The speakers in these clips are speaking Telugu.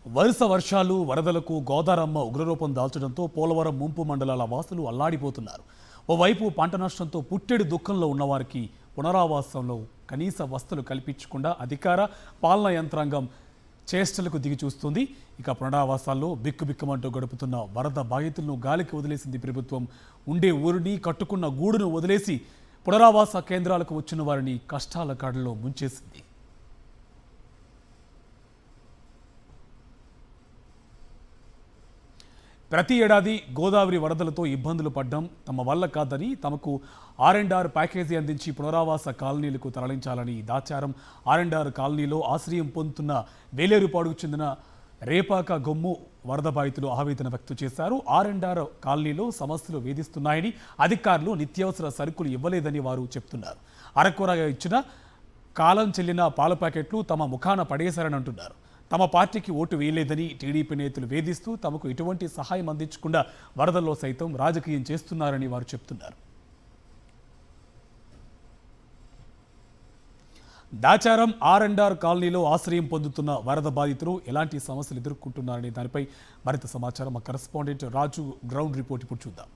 వరుస వర్షాలు వరదలకు గోదారమ్మ ఉగ్రరూపం దాల్చడంతో పోలవరం ముంపు మండలాల వాసులు అల్లాడిపోతున్నారు. ఓవైపు పంట నష్టంతో పుట్టెడు దుఃఖంలో ఉన్నవారికి పునరావాసంలో కనీస వసతులు కల్పించకుండా అధికార పాలనా యంత్రాంగం చేష్టలకు దిగి చూస్తుంది. ఇక పునరావాసాల్లో బిక్కుబిక్కుమంటూ గడుపుతున్న వరద బాధితులను గాలికి వదిలేసింది ప్రభుత్వం. ఉండే ఊరిని కట్టుకున్న గూడును వదిలేసి పునరావాస కేంద్రాలకు వచ్చిన వారిని కష్టాల కాడలో ముంచేసింది. ప్రతి ఏడాది గోదావరి వరదలతో ఇబ్బందులు పడ్డం తమ వల్ల కాదని తమకు R&R ప్యాకేజీ అందించి పునరావాస కాలనీలకు తరలించాలని దాచారం R&R కాలనీలో ఆశ్రయం పొందుతున్న వేలేరుపాడుకు చెందిన రేపాక గొమ్ము వరద బాధితులు ఆవేదన వ్యక్తం చేశారు. R&R కాలనీలో సమస్యలు వేధిస్తున్నాయని, అధికారులు నిత్యావసర సరుకులు ఇవ్వలేదని వారు చెప్తున్నారు. అరకొరగా ఇచ్చిన కాలం చెల్లిన పాల ప్యాకెట్లు తమ ముఖాన పడేశారని అంటున్నారు. తమ పార్టీకి ఓటు వేయలేదని టీడీపీ నేతలు వేధిస్తూ తమకు ఎటువంటి సహాయం అందించకుండా వరదల్లో సైతం రాజకీయం చేస్తున్నారని వారు చెప్తున్నారు. దాచారం R&R కాలనీలో ఆశ్రయం పొందుతున్న వరద బాధితులు ఎలాంటి సమస్యలు ఎదుర్కొంటున్నారనే దానిపై మరింత సమాచారం మా కరెస్పాండెంట్ రాజు గ్రౌండ్ రిపోర్ట్ ఇప్పుడు చూద్దాం.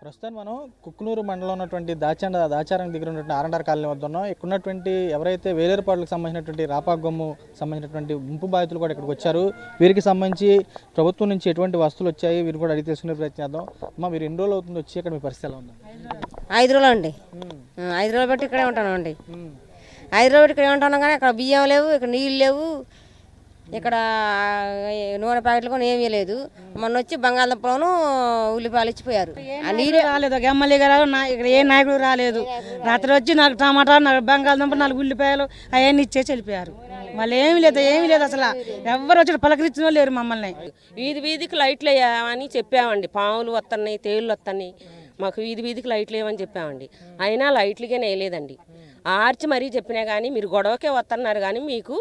ప్రస్తుతం మనం కుక్కునూరు మండలం ఉన్నటువంటి దాచారం దగ్గర ఉన్నటువంటి R&R కాలనీ వద్ద ఉన్నాం. ఇక్కడ ఉన్నటువంటి ఎవరైతే వేలేరుపాడులకు సంబంధించినటువంటి రాపాగొమ్ము సంబంధించినటువంటి ముంపు బాధితులు కూడా ఇక్కడికి వచ్చారు. వీరికి సంబంధించి ప్రభుత్వం నుంచి ఎటువంటి వస్తువులు వచ్చాయి వీరు కూడా అడిగి తెలుసుకునే ప్రయత్నిద్దాం. అమ్మా, మీరు ఎన్ని రోజులు అవుతుంది వచ్చి ఇక్కడ మీ పరిస్థితి ఎలా ఉంది? 5 రోజులు అండి. 5 రోజులు బట్టి ఇక్కడే ఉంటాను అండి. 5 రోజులు ఇక్కడే ఉంటాను కానీ ఇక్కడ బియ్యం లేవు, ఇక్కడ నీళ్ళు లేవు, ఇక్కడ నూనె ప్యాకెట్లు కూడా ఏమీ లేదు. మొన్న వచ్చి బంగాళదుంపలోను ఉల్లిపాయలు ఇచ్చిపోయారు. నీళ్ళు రాలేదు, ఒక ఎమ్మెల్యే గారు ఇక్కడ ఏ నాయకుడు రాలేదు. రాత్రి వచ్చి నాకు టమాటా, నాకు బంగాళదుంప, 4 ఉల్లిపాయలు అవన్నీ ఇచ్చేసి వెళ్ళిపోయారు. మళ్ళీ ఏమీ లేదు అసలు. ఎవరు వచ్చి పలకరించిన లేరు మమ్మల్ని. వీధికి లైట్లు వేయమని చెప్పామండి. పాములు వస్తున్నాయి, తేళ్ళు వస్తున్నాయి, మాకు వీధికి లైట్లు వేయమని చెప్పామండి. అయినా లైట్లుగా వేయలేదండి. ఆర్చి మరీ చెప్పినా కానీ మీరు గొడవకే వస్తున్నారు కానీ మీకు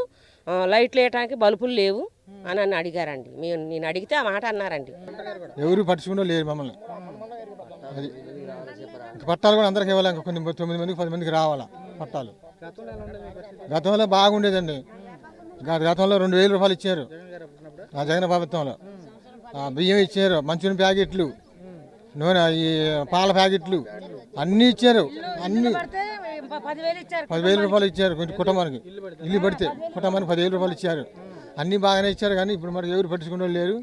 లైట్లు వేయడానికి బల్బులు లేవు అని నన్ను అడిగారండి. నేను అడిగితే ఆ మాట అన్నారండి. ఎవరు పట్టించుకుంటూ లేరు మమ్మల్ని. అది పట్టాలు కూడా అందరికి ఇవ్వాలి. కొన్ని 9 మందికి 10 మందికి రావాలా పట్టాలు. గతంలో బాగుండేదండి. గతంలో 2,000 రూపాయలు ఇచ్చారు ఆ జగన్ ప్రభుత్వంలో. బియ్యం ఇచ్చారు, మంచినీళ్ళ ప్యాకెట్లు, నూనె, ఈ పాల ప్యాకెట్లు అన్నీ ఇచ్చారు. అన్నీ 10,000 రూపాయలు ఇచ్చారు. కొంచెం కుటుంబానికి ఇల్లు పడితే కుటుంబానికి 10,000 రూపాయలు ఇచ్చారు. అన్ని బాగానే ఇచ్చారు కానీ ఇప్పుడు మరి ఎవరు పట్టించుకుంటూ లేరు.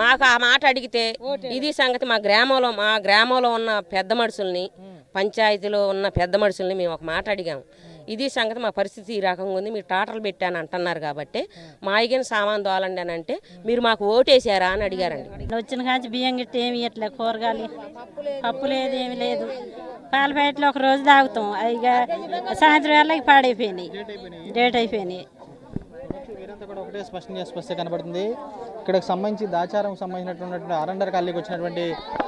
మాకు ఆ మాట అడిగితే ఇది సంగతి మా గ్రామంలో ఉన్న పెద్ద మనుషుల్ని, పంచాయతీలో ఉన్న పెద్ద మనుషుల్ని మేము ఒక మాట అడిగాము. ఇది సంగతి, మా పరిస్థితి ఈ రకంగా ఉంది, మీరు టాటలు పెట్టాను అంటున్నారు కాబట్టి మా అయిగిన సామాన్ దోలండి అని అంటే మీరు మాకు ఓటేసారా అని అడిగారండి. వచ్చిన కాంచి బియ్యం గిట్ట ఏమి ఇట్లేదు, కూరగాయలు పప్పు లేదు, ఏమి లేదు. పాల ప్యాకెట్లు ఒక రోజు తాగుతాం, ఇక సాయంత్రం వేళకి పాడైపోయినాయి, డేట్ అయిపోయినాయి. వీరంతా కూడా ఒకటే స్పష్టంగా కనబడుతుంది. ఇక్కడికి సంబంధించి దాచారం సంబంధించినటువంటి R&R కాలనీకి వచ్చినటువంటి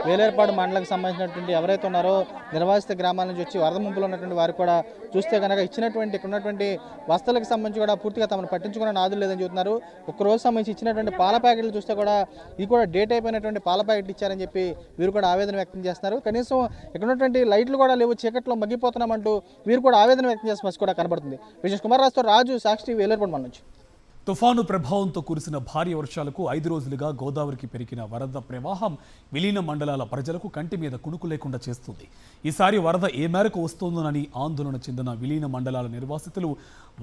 వేలేరుపాడు మండలకు సంబంధించినటువంటి ఎవరైతే ఉన్నారో నిర్వాసిత గ్రామాల నుంచి వచ్చి వరద ముంపులో ఉన్నటువంటి వారు కూడా చూస్తే కనుక ఇచ్చినటువంటి ఇక్కడ ఉన్నటువంటి వస్తువులకు సంబంధించి కూడా పూర్తిగా తమను పట్టించుకున్న నాదులు లేదని చెబుతున్నారు. ఒక్కరోజు సంబంధించి ఇచ్చినటువంటి పాల ప్యాకెట్లు చూస్తే కూడా ఇది కూడా డేట్ అయిపోయినటువంటి పాల ప్యాకెట్లు ఇచ్చారని చెప్పి వీరు కూడా ఆవేదన వ్యక్తం చేస్తున్నారు. కనీసం ఇక్కడ ఉన్నటువంటి లైట్లు కూడా లేవు, చీకట్లో మగ్గిపోతున్నామంటూ వీరు కూడా ఆవేదన వ్యక్తం చేసిన పరిస్థితి కూడా కనబడుతుంది. విజయ్ కుమార్ రాజుతో రాజు, సాక్షి, వేలేరుపాడు మండలం నుంచి. తుఫాను ప్రభావంతో కురిసిన భారీ వర్షాలకు 5 రోజులుగా గోదావరికి పెరిగిన వరద ప్రవాహం విలీన మండలాల ప్రజలకు కంటి మీద కునుకు లేకుండా చేస్తుంది. ఈసారి వరద ఏ మేరకు వస్తోందోనని ఆందోళన చెందిన విలీన మండలాల నిర్వాసితులు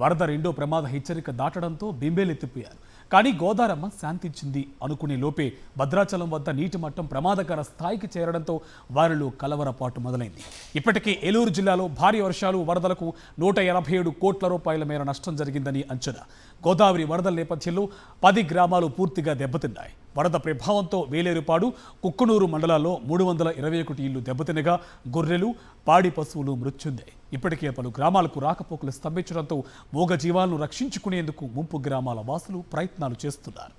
వరద రెండో ప్రమాద హెచ్చరిక దాటడంతో బింబేలెత్తిపోయారు. కానీ గోదారమ్మ శాంతించింది అనుకునే లోపే భద్రాచలం వద్ద నీటి మట్టం ప్రమాదకర స్థాయికి చేరడంతో వారిలో కలవరపాటు మొదలైంది. ఇప్పటికే ఏలూరు జిల్లాలో భారీ వర్షాలు వరదలకు 187 కోట్ల రూపాయల మేర నష్టం జరిగిందని అంచనా. గోదావరి వరదల నేపథ్యంలో 10 గ్రామాలు పూర్తిగా దెబ్బతిన్నాయి. వరద ప్రభావంతో వేలేరుపాడు, కుక్కునూరు మండలాల్లో 321 ఇళ్లు దెబ్బతినగా గొర్రెలు, పాడి పశువులు మృత్యుందాయి. ఇప్పటికే పలు గ్రామాలకు రాకపోకలు స్తంభించడంతో మూగ జీవాలను రక్షించుకునేందుకు ముంపు గ్రామాల వాసులు ప్రయత్నాలు చేస్తున్నారు.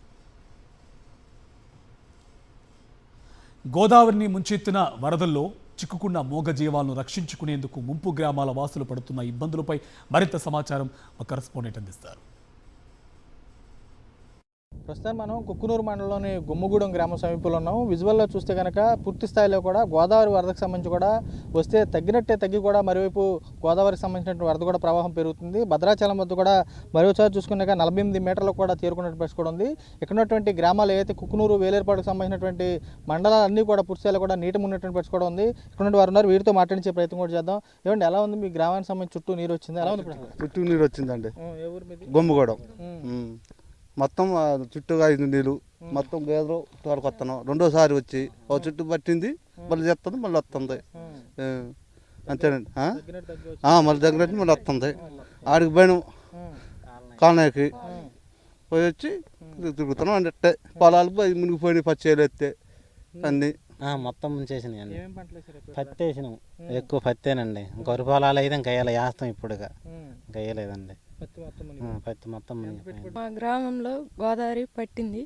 గోదావరిని ముంచెత్తిన వరదల్లో చిక్కుకున్న మూగ జీవాలను రక్షించుకునేందుకు ముంపు గ్రామాల వాసులు పడుతున్న ఇబ్బందులపై మరింత సమాచారం మా కరెస్పాండెంట్ అందిస్తారు. ప్రస్తుతం మనం కుక్కునూరు మండలంలోని గుమ్మగూడెం గ్రామ సమీపంలో ఉన్నాం. విజువల్లో చూస్తే కనుక పూర్తి స్థాయిలో కూడా గోదావరి వరదకు సంబంధించి కూడా వస్తే తగ్గి కూడా మరోవైపు గోదావరికి సంబంధించిన వరద కూడా ప్రవాహం పెరుగుతుంది. భద్రాచలం వద్ద కూడా మరోసారి చూసుకున్నాక 48 మీటర్లకు కూడా చేరుకున్నట్టు పరిస్థితి కూడా ఉంది. ఇక్కడ ఉన్నటువంటి గ్రామాలు ఏదైతే కుక్కునూరు, వేలేరుపాడుకు సంబంధించినటువంటి మండలాలన్నీ కూడా పూర్తి స్థాయిలో కూడా నీటి మున్నటువంటి పరిస్థితి కూడా ఉంది. ఇక్కడ వారు ఉన్నారు, వీరితో మాట్లాడించే ప్రయత్నం కూడా చేద్దాం. ఏమండి, ఎలా ఉంది మీ గ్రామానికి సంబంధించి? చుట్టూ నీరు వచ్చింది, ఎలా ఉంది? చుట్టూ నీరు వచ్చిందండి. ఏ ఊరు మీది? గుమ్మగూడెం మొత్తం చుట్టూగా 5 నీళ్ళు మొత్తం గేదెలు తోడుకొస్తాను. రెండోసారి వచ్చి ఒక చుట్టూ పట్టింది, మళ్ళీ చెప్తుంది, మళ్ళీ వస్తుంది. అంతేనండి. మళ్ళీ దగ్గర మళ్ళీ వస్తుంది. ఆడికి పోయిన కాలనీకి పోయి వచ్చి తిరుగుతున్నాం. అంటే పొలాలు మునిగిపోయినాయి, పచ్చేలు ఎత్తే అన్నీ మొత్తం ముంచేసినాయండి. పత్తి వేసినాం, ఎక్కువ పత్తేనండి. ఇంకా వరి పొలాలు అయితే ఇంకా వేస్తాం, ఇప్పుడుగా ఇంకా వేయలేదండి. పత్తి మొత్తం మా గ్రామంలో గోదావరి పట్టింది,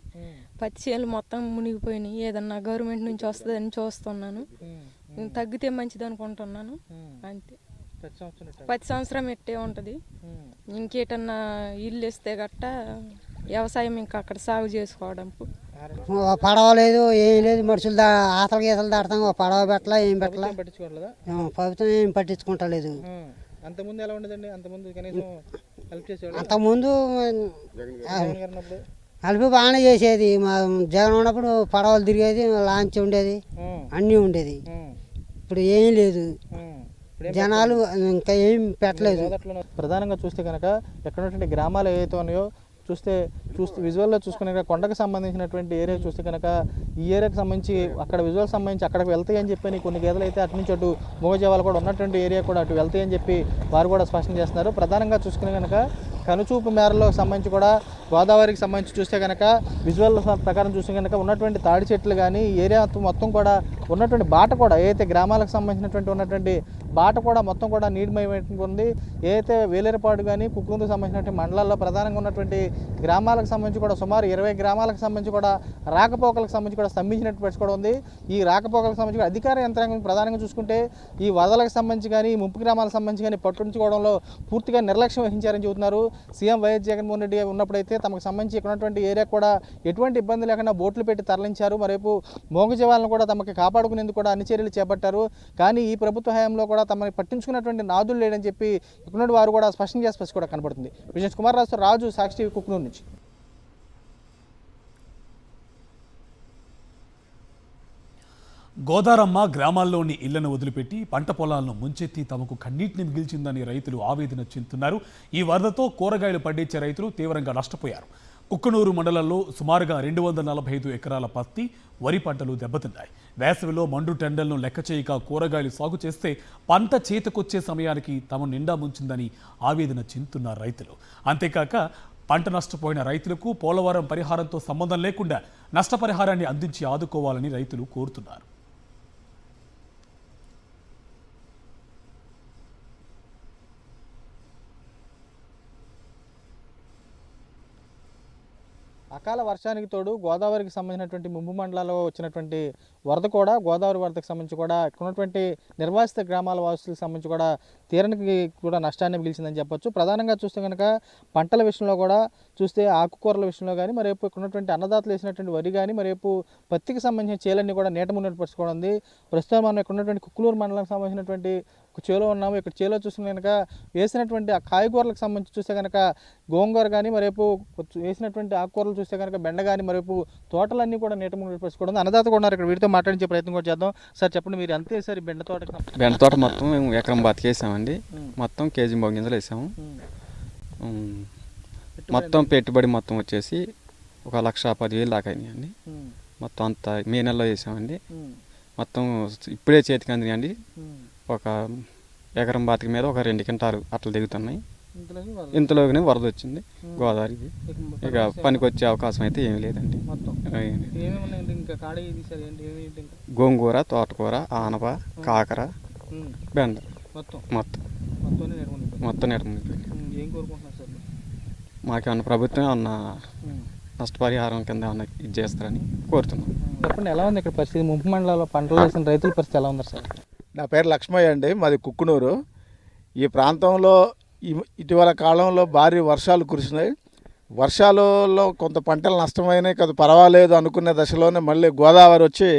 పత్తి చేనులు మొత్తం మునిగిపోయినాయి. ఏదన్నా గవర్నమెంట్ నుంచి వస్తుందని చూస్తున్నాను, తగ్గితే మంచిది అనుకుంటున్నాను. అంతే, ప్రతి సంవత్సరం ఎట్టే ఉంటుంది. ఇంకేటన్నా ఇల్లు ఇస్తే గట్ట వ్యవసాయం ఇంకా అక్కడ సాగు చేసుకోవడం. పడవ లేదు, ఏం లేదు. మనుషులు ఆతల గీతలు దాడతాం, పడవ పెట్టలా, ఏం పెట్టలా. ప్రభుత్వం ఏం పట్టించుకుంటలేదు. అంతకుముందు ఎలా ఉండదండి? అంతకుముందు కనీసం హెల్ప్ చేసేవాళ్ళు? అంతకుముందు హెల్ప్ బాగానే చేసేది. మా జగన్ ఉన్నప్పుడు పడవలు తిరిగేది, లాంచ్ ఉండేది, అన్నీ ఉండేది. ఇప్పుడు ఏం లేదు, జనాలు ఇంకా ఏం పెట్టలేదు. ప్రధానంగా చూస్తే కనుక ఎక్కడ ఉన్నటువంటి గ్రామాలు ఏవైతే ఉన్నాయో చూస్తే విజువల్లో చూసుకునే కొండకు సంబంధించినటువంటి ఏరియా చూస్తే కనుక ఈ ఏరియాకి సంబంధించి అక్కడ విజువల్ సంబంధించి అక్కడికి వెళ్తాయి అని చెప్పి కొన్ని గేదెలు అయితే అటు నుంచి అటు మూగజీవాలు కూడా ఉన్నటువంటి ఏరియా కూడా అటు వెళ్తాయి అని చెప్పి వారు కూడా స్పష్టం చేస్తున్నారు. ప్రధానంగా చూసుకునే కనుక కనుచూపు మేరలో సంబంధించి కూడా గోదావరికి సంబంధించి చూస్తే కనుక విజువల్ ప్రకారం చూస్తే కనుక ఉన్నటువంటి తాడి చెట్లు కానీ ఏరియా మొత్తం కూడా ఉన్నటువంటి బాట కూడా ఏదైతే గ్రామాలకు సంబంధించినటువంటి ఉన్నటువంటి బాట కూడా మొత్తం కూడా నీటిమయమైనటువంటి ఉంది. ఏదైతే వేలేరుపాడు కానీ కుక్కునూరుకు సంబంధించినటువంటి మండలాల్లో ప్రధానంగా ఉన్నటువంటి గ్రామాలకు సంబంధించి కూడా సుమారు 20 గ్రామాలకు సంబంధించి కూడా రాకపోకలకు సంబంధించి కూడా స్తంభించినట్టు పరిస్థితి కూడా ఉంది. ఈ రాకపోకలకు సంబంధించి కూడా అధికార యంత్రాంగం ప్రధానంగా చూసుకుంటే ఈ వరదలకు సంబంధించి కానీ ముంపు గ్రామాలకు సంబంధించి కానీ పట్టించుకోవడంలో పూర్తిగా నిర్లక్ష్యం వహించారని చెబుతున్నారు. సీఎం వైఎస్ జగన్మోహన్ రెడ్డి ఉన్నప్పుడైతే తమకు సంబంధించి ఇక్కడ ఉన్నటువంటి ఏరియా కూడా ఎటువంటి ఇబ్బంది లేకుండా బోట్లు పెట్టి తరలించారు. మరేపు మూగజీవాలను కూడా తమకి కాపాడుకునేందుకు కూడా అన్ని చర్యలు చేపట్టారు. కానీ ఈ ప్రభుత్వ హయాంలో కూడా తమని పట్టించుకున్నటువంటి నాదులు లేడని చెప్పి ఇక్కడ వారు కూడా స్పష్టం చేసి కూడా కనబడుతుంది. విజయ్ కుమార్ రాజు, సాక్షి టీవీ, కుక్కునూరు నుంచి. గోదారమ్మ గ్రామాల్లోని ఇళ్లను వదిలిపెట్టి పంట పొలాలను ముంచెత్తి తమకు కన్నీటిని మిగిల్చిందని రైతులు ఆవేదన చెందుతున్నారు. ఈ వరదతో కూరగాయలు పండించే రైతులు తీవ్రంగా నష్టపోయారు. కుక్కునూరు మండలంలో సుమారుగా 245 ఎకరాల పత్తి, వరి పంటలు దెబ్బతిన్నాయి. వేసవిలో మండు టెండర్లను లెక్క చేయక కూరగాయలు సాగు చేస్తే పంట చేతికొచ్చే సమయానికి తమ నిండా ముంచిందని ఆవేదన చెందుతున్నారు రైతులు. అంతేకాక పంట నష్టపోయిన రైతులకు పోలవరం పరిహారంతో సంబంధం లేకుండా నష్టపరిహారాన్ని అందించి ఆదుకోవాలని రైతులు కోరుతున్నారు. అకాల వర్షానికి తోడు గోదావరికి సంబంధించినటువంటి ముంపు మండలాల్లో వచ్చినటువంటి వరద కూడా గోదావరి వరదకు సంబంధించి కూడా ఇక్కడ ఉన్నటువంటి నిర్వాసిత గ్రామాల వాసులకు సంబంధించి కూడా తీరానికి కూడా నష్టాన్ని మిగిల్చిందని చెప్పొచ్చు. ప్రధానంగా చూస్తే కనుక పంటల విషయంలో కూడా చూస్తే ఆకుకూరల విషయంలో కానీ మరేపు ఇక్కడ ఉన్నటువంటి అన్నదాతలు వేసినటువంటి వరి కానీ మరేపు పత్తికి సంబంధించిన చేలన్నీ కూడా నీట మున్నట్టు పరుచుకోవడం ఉంది. ప్రస్తుతం మనం ఇక్కడ ఉన్నటువంటి కుక్కునూరు మండలానికి సంబంధించినటువంటి చేలో ఉన్నాము. ఇక్కడ చేలో చూసుకుని కనుక వేసినటువంటి ఆ కాయగూరలకు సంబంధించి చూస్తే కనుక గోంగూర కానీ మరేపు వేసినటువంటి ఆకుకూరలు చూస్తే కనుక బెండ కానీ మరేపు తోటలన్నీ కూడా నీట మున్నట్టు పరుచుకోవడం. అన్నదాత కూడా ఉన్నారు, ఇక్కడ వీరితో మాట్లాడించే ప్రయత్నం కూడా చేద్దాం. సార్ చెప్పండి, మీరు అంతే సార్ బెండ తోట? బెండ తోట మొత్తం మేము ఎకరం బతికేసామండి. మొత్తం కేజీ గింజలు వేసాము. మొత్తం పెట్టుబడి మొత్తం వచ్చేసి 1,10,000 దాకా అయినాయండి. మొత్తం అంతా మే నెలలో వేసామండి. మొత్తం ఇప్పుడే చేతికి అందినాయండి. ఒక ఎకరం బాతికి మీద ఒక 2 క్వింటాలు అట్లా దిగుతున్నాయి. ఇంతలోనే వరద వచ్చింది గోదావరికి. ఇక పనికి వచ్చే అవకాశం అయితే ఏమీ లేదండి. గోంగూర, తోటకూర, ఆనప, కాకర, బెండ మొత్తం మాకేమన్నా ప్రభుత్వం ఏమన్నా నష్టపరిహారం కింద ఏమన్నా ఇది చేస్తారని కోరుతున్నాం. చెప్పండి, ఎలా ఉంది ఇక్కడ పరిస్థితి? ముంపు మండలాల్లో పంటలు వేసిన రైతుల పరిస్థితి ఎలా ఉంది సార్? నా పేరు లక్ష్మయ్య అండి, మాది కుక్కునూరు. ఈ ప్రాంతంలో ఇటీవల కాలంలో భారీ వర్షాలు కురిసినాయి. వర్షాలలో కొంత పంటలు నష్టమైనాయి కదా, పర్వాలేదు అనుకునే దశలోనే మళ్ళీ గోదావరి వచ్చి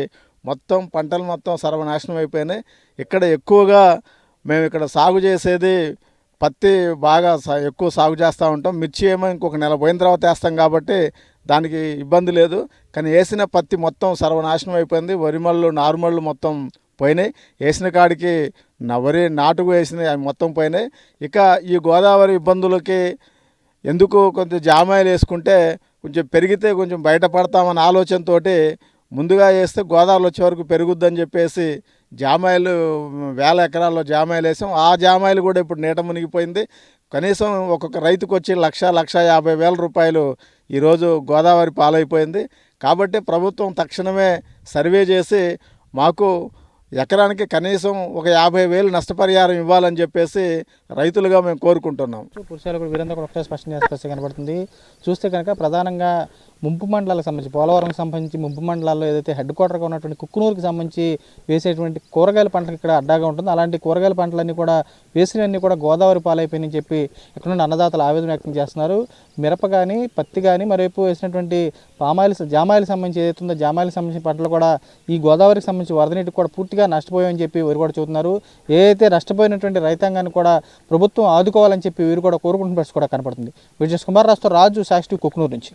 మొత్తం పంటలు మొత్తం సర్వనాశనం అయిపోయినాయి. ఇక్కడ ఎక్కువగా మేము ఇక్కడ సాగు చేసేది పత్తి బాగా ఎక్కువ సాగు చేస్తూ ఉంటాం. మిర్చి ఏమో ఇంకొక నెల పోయిన తర్వాత వేస్తాం కాబట్టి దానికి ఇబ్బంది లేదు. కానీ వేసిన పత్తి మొత్తం సర్వనాశనం అయిపోయింది. వరిమళ్ళు నారుమళ్ళు మొత్తం పోయినాయి. వేసిన కాడికి వరి నాటుకు వేసినాయి, అవి మొత్తం పోయినాయి. ఇక ఈ గోదావరి ఇబ్బందులకి ఎందుకు కొంచెం జామాయిలు వేసుకుంటే కొంచెం పెరిగితే కొంచెం బయటపడతామన్న ఆలోచనతోటి ముందుగా వేస్తే గోదావరి వచ్చే వరకు పెరుగుద్దని చెప్పేసి జామాయిలు వేల ఎకరాల్లో జామాయిలు వేసాం. ఆ జామాయిలు కూడా ఇప్పుడు నీట మునిగిపోయింది. కనీసం ఒక్కొక్క రైతుకు వచ్చి 1,50,000 రూపాయలు ఈరోజు గోదావరి పాలైపోయింది. కాబట్టి ప్రభుత్వం తక్షణమే సర్వే చేసి మాకు ఎకరానికి కనీసం ఒక 50,000 నష్టపరిహారం ఇవ్వాలని చెప్పేసి రైతులుగా మేము కోరుకుంటున్నాం. పురుషాలు కూడా వీరంతా కూడా ఒకటే స్పష్టంగా కనబడుతుంది. చూస్తే కనుక ప్రధానంగా ముంపు మండలాలకు సంబంధించి పోలవరంకి సంబంధించి ముంపు మండలాల్లో ఏదైతే హెడ్ క్వార్టర్గా ఉన్నటువంటి కుక్కునూరుకి సంబంధించి వేసేటువంటి కూరగాయల పంటలకు ఇక్కడ అడ్డాగా ఉంటుంది. అలాంటి కూరగాయల పంటలన్నీ కూడా వేసినవన్నీ కూడా గోదావరి పాలైపోయినని చెప్పి ఇక్కడ నుండి అన్నదాతలు ఆవేదన వ్యక్తం చేస్తున్నారు. మిరప కానీ పత్తి కానీ మరోవైపు వేసినటువంటి జామాయిలకు సంబంధించి ఏదైతే ఉందో జామాయిలకు సంబంధించిన పంటలు కూడా ఈ గోదావరికి సంబంధించి వరద నీటికి కూడా పూర్తిగా నష్టపోయామని చెప్పి వీరు కూడా చెబుతున్నారు. ఏదైతే నష్టపోయినటువంటి రైతాంగాన్ని కూడా ప్రభుత్వం ఆదుకోవాలని చెప్పి వీరు కూడా కోరుకుంటున్న పరిస్థితి కూడా కనపడుతుంది. విజయ్ కుమార్ రాజు, సాక్షి కుక్కునూరు నుంచి.